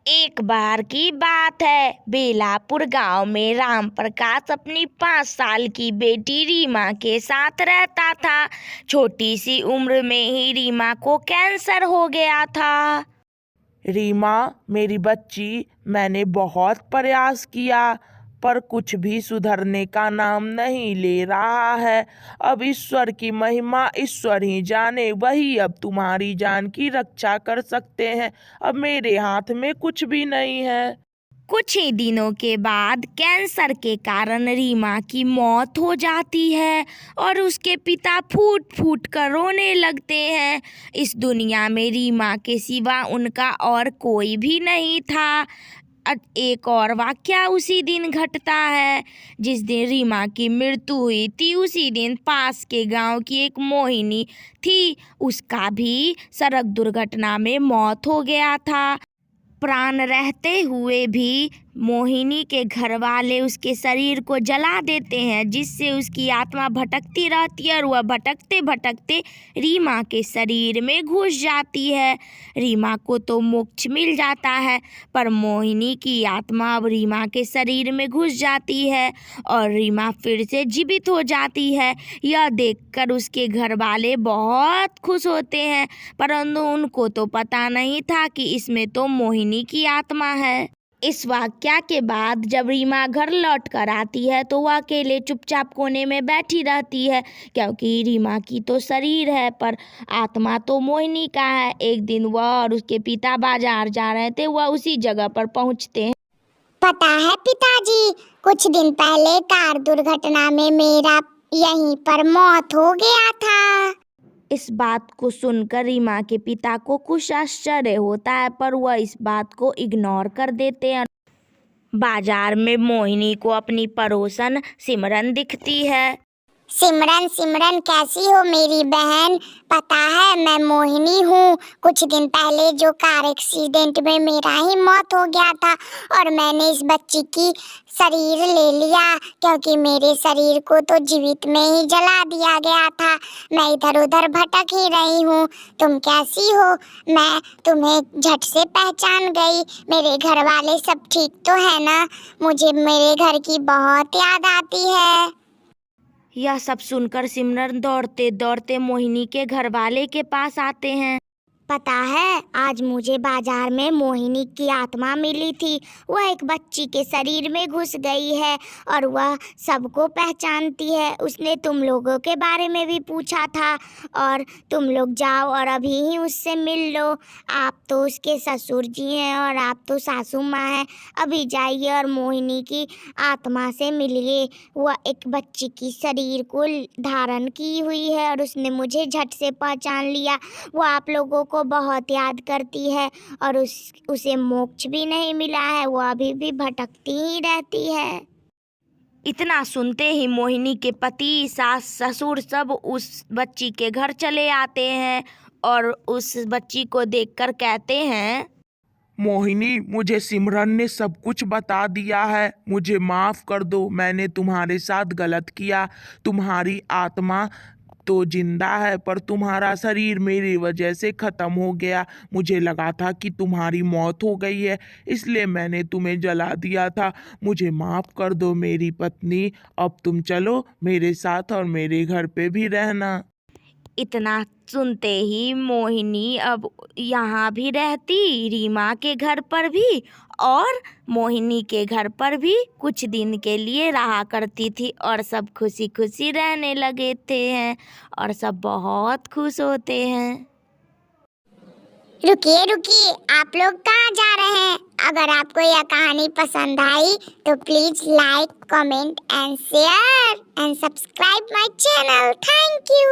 एक बार की बात है, बेलापुर गांव में राम प्रकाश अपनी 5 साल की बेटी रीमा के साथ रहता था। छोटी सी उम्र में ही रीमा को कैंसर हो गया था। रीमा मेरी बच्ची, मैंने बहुत प्रयास किया पर कुछ भी सुधरने का नाम नहीं ले रहा है। अब ईश्वर की महिमा ईश्वर ही जाने, वही अब तुम्हारी जान की रक्षा कर सकते हैं। अब मेरे हाथ में कुछ भी नहीं है। कुछ ही दिनों के बाद कैंसर के कारण रीमा की मौत हो जाती है और उसके पिता फूट फूट कर रोने लगते हैं। इस दुनिया में रीमा के सिवा उनका और कोई भी नहीं था। एक और वाकया उसी दिन घटता है। जिस दिन रीमा की मृत्यु हुई थी, उसी दिन पास के गांव की एक मोहिनी थी, उसका भी सड़क दुर्घटना में मौत हो गया था। प्राण रहते हुए भी मोहिनी के घर वाले उसके शरीर को जला देते हैं, जिससे उसकी आत्मा भटकती रहती है और वह भटकते भटकते रीमा के शरीर में घुस जाती है। रीमा को तो मोक्ष मिल जाता है, पर मोहिनी की आत्मा अब रीमा के शरीर में घुस जाती है और रीमा फिर से जीवित हो जाती है। यह देखकर उसके घर वाले बहुत खुश होते हैं, परंतु उनको तो पता नहीं था कि इसमें तो मोहिनी की आत्मा है। इस वाकया के बाद जब रीमा घर लौट कर आती है तो वह अकेले चुपचाप कोने में बैठी रहती है, क्योंकि रीमा की तो शरीर है पर आत्मा तो मोहिनी का है। एक दिन वह और उसके पिता बाजार जा रहे थे, वह उसी जगह पर पहुंचते हैं। पता है पिताजी, कुछ दिन पहले कार दुर्घटना में मेरा यहीं पर मौत हो गया था। इस बात को सुनकर रीमा के पिता को कुछ आश्चर्य होता है, पर वह इस बात को इग्नोर कर देते हैं। बाजार में मोहिनी को अपनी पड़ोसन सिमरन दिखती है। सिमरन सिमरन कैसी हो मेरी बहन? पता है मैं मोहिनी हूँ। कुछ दिन पहले जो कार एक्सीडेंट में मेरा ही मौत हो गया था और मैंने इस बच्ची की शरीर ले लिया, क्योंकि मेरे शरीर को तो जीवित में ही जला दिया गया था। मैं इधर उधर भटक ही रही हूँ। तुम कैसी हो? मैं तुम्हें झट से पहचान गई। मेरे घर वाले सब ठीक तो है ना? मुझे मेरे घर की बहुत याद आती है। यह सब सुनकर सिमरन दौड़ते दौड़ते मोहिनी के घर वाले के पास आते हैं। पता है, आज मुझे बाजार में मोहिनी की आत्मा मिली थी। वह एक बच्ची के शरीर में घुस गई है और वह सबको पहचानती है। उसने तुम लोगों के बारे में भी पूछा था और तुम लोग जाओ और अभी ही उससे मिल लो। आप तो उसके ससुर जी हैं और आप तो सासू माँ हैं। अभी जाइए और मोहिनी की आत्मा से मिलिए। वह एक बच्ची की शरीर को धारण की हुई है और उसने मुझे झट से पहचान लिया। वो आप लोगों को बहुत याद करती है और उसे मोक्ष भी नहीं मिला है। वो अभी भी भटकती ही रहती है। इतना सुनते ही मोहिनी के पति, सास, ससुर सब उस बच्ची के घर चले आते हैं और उस बच्ची को देखकर कहते हैं, मोहिनी, मुझे सिमरन ने सब कुछ बता दिया है। मुझे माफ कर दो, मैंने तुम्हारे साथ गलत किया। तुम्हारी आत्मा तो जिंदा है पर तुम्हारा शरीर मेरी वजह से खत्म हो गया। मुझे लगा था कि तुम्हारी मौत हो गई है, इसलिए मैंने तुम्हें जला दिया था। मुझे माफ कर दो मेरी पत्नी। अब तुम चलो मेरे साथ और मेरे घर पे भी रहना। इतना सुनते ही मोहिनी अब यहाँ भी रहती, रीमा के घर पर भी और मोहिनी के घर पर भी कुछ दिन के लिए रहा करती थी और सब खुशी खुशी रहने लगे थे और सब बहुत खुश होते हैं। रुकिए रुकिए, आप लोग कहाँ जा रहे हैं? अगर आपको यह कहानी पसंद आई तो please like, comment and share and subscribe my channel. Thank you.